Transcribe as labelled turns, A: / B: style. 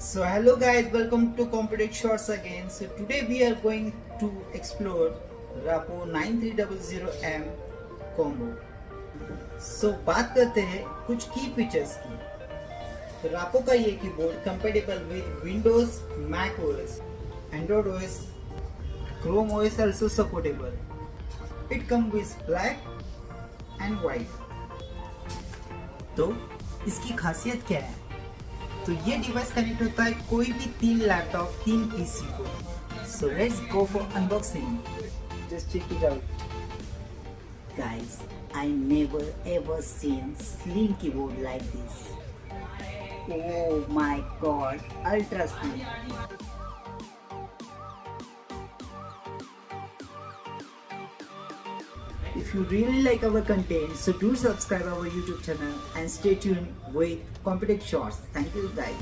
A: So hello guys, welcome to COMPUTECH Shorts again. So today we are going to explore Rapoo 9300M combo. So बात करते हैं कुछ की features की. तो Rapoo का ये keyboard compatible with Windows, Mac OS, Android OS, Chrome OS also supportable. It comes with black and white. तो इसकी खासियत क्या है? तो ये डिवाइस कनेक्ट होता है कोई भी 3 लैपटॉप 3 पीसी को. So let's go for unboxing. Just check it out.
B: Guys, I never ever seen slim keyboard like this. Oh my god, ultra slim.
A: If you really like our content, so do subscribe our YouTube channel and stay tuned with COMPUTECH Shorts. Thank you guys.